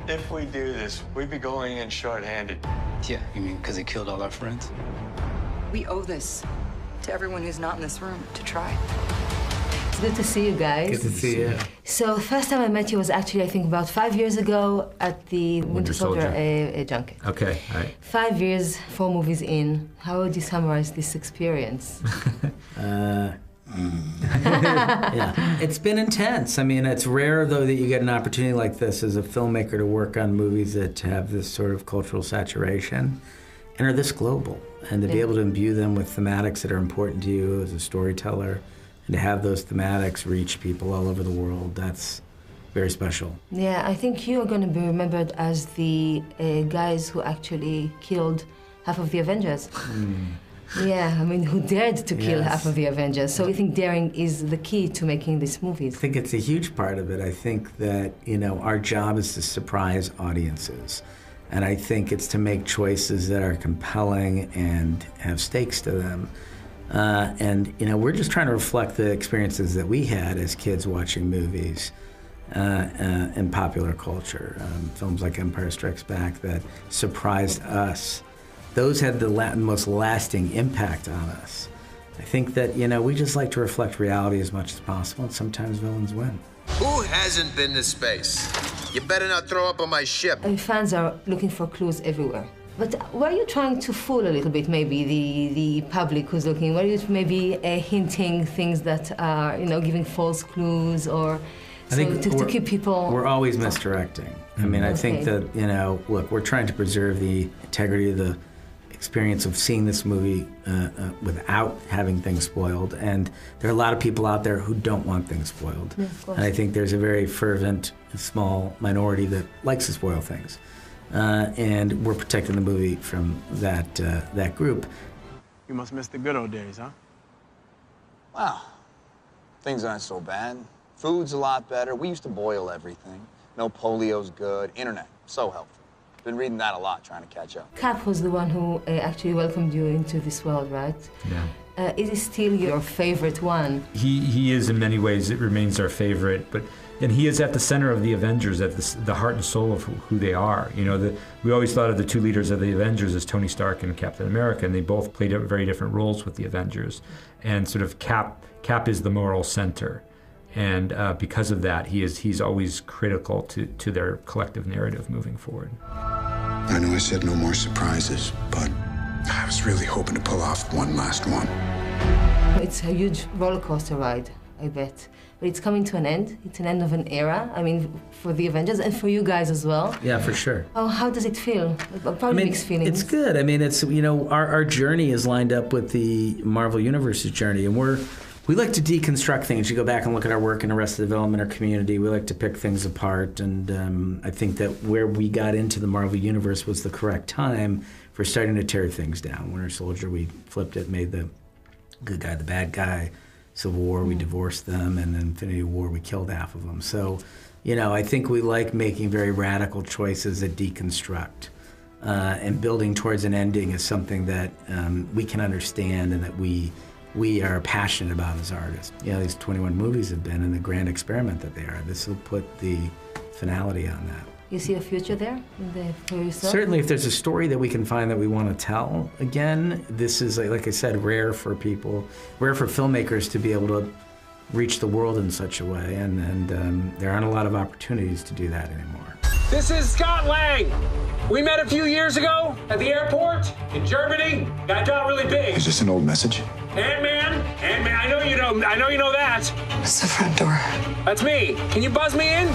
If we do this, we'd be going in short-handed. Yeah, you mean because they killed all our friends? We owe this to everyone who's not in this room to try. It's good to see you guys. Good to see you. So first time I met you was actually, I think, about 5 years ago at the Winter Soldier junket. Okay, all right. 5 years, 4 movies in. How would you summarize this experience? Yeah, it's been intense. I mean, it's rare, though, that you get an opportunity like this as a filmmaker to work on movies that have this sort of cultural saturation and are this global, and to be able to imbue them with thematics that are important to you as a storyteller, and to have those thematics reach people all over the world, that's very special. Yeah, I think you are going to be remembered as the guys who actually killed half of the Avengers. Yeah, I mean, who dared to kill half of the Avengers. So I think daring is the key to making these movies. I think it's a huge part of it. I think that, you know, our job is to surprise audiences. And I think it's to make choices that are compelling and have stakes to them. And, you know, we're just trying to reflect the experiences that we had as kids watching movies in popular culture. Films like Empire Strikes Back that surprised us. Those had the most lasting impact on us. I think that, you know, we just like to reflect reality as much as possible, and sometimes villains win. Who hasn't been to space? You better not throw up on my ship. And fans are looking for clues everywhere. But were you trying to fool a little bit, maybe, the public who's looking? Were you maybe hinting things that are, you know, giving false clues, or to keep people... We're always misdirecting. I mean, I think that, you know, look, we're trying to preserve the integrity of the experience of seeing this movie without having things spoiled, and there are a lot of people out there who don't want things spoiled. Yeah, of course. And I think there's a very fervent, small minority that likes to spoil things. And we're protecting the movie from that group. You must miss the good old days, huh? Wow. Things aren't so bad. Food's a lot better. We used to boil everything. No polio's good. Internet, so helpful. Been reading that a lot, trying to catch up. Cap was the one who actually welcomed you into this world, right? Yeah. Is he still your favorite one? He is in many ways. It remains our favorite, and he is at the center of the Avengers, at the heart and soul of who they are. You know, we always thought of the two leaders of the Avengers as Tony Stark and Captain America, and they both played very different roles with the Avengers. And sort of Cap is the moral center, and because of that, he's always critical to their collective narrative moving forward. I know I said no more surprises, but I was really hoping to pull off one last one. It's a huge roller coaster ride, I bet. But it's coming to an end. It's an end of an era. I mean, for the Avengers and for you guys as well. Yeah, for sure. Oh, how does it feel? Probably mixed feelings. It's good. I mean, it's, you know, our journey is lined up with the Marvel Universe's journey, and we like to deconstruct things. You go back and look at our work in Arrested Development, our community, we like to pick things apart, and I think that where we got into the Marvel Universe was the correct time for starting to tear things down. Winter Soldier, we flipped it, made the good guy the bad guy. Civil War, we divorced them, and then Infinity War, we killed half of them. So, you know, I think we like making very radical choices that deconstruct. And building towards an ending is something that we can understand and that we are passionate about as artists. You know, these 21 movies have been, and the grand experiment that they are. This will put the finality on that. You see a future there for yourself? Certainly, if there's a story that we can find that we want to tell, again, this is, like I said, rare for filmmakers to be able to reach the world in such a way, and there aren't a lot of opportunities to do that anymore. This is Scott Lang. We met a few years ago at the airport in Germany. Got out really big. Is this an old message? Ant-Man, I know you know that. It's the front door. That's me. Can you buzz me in?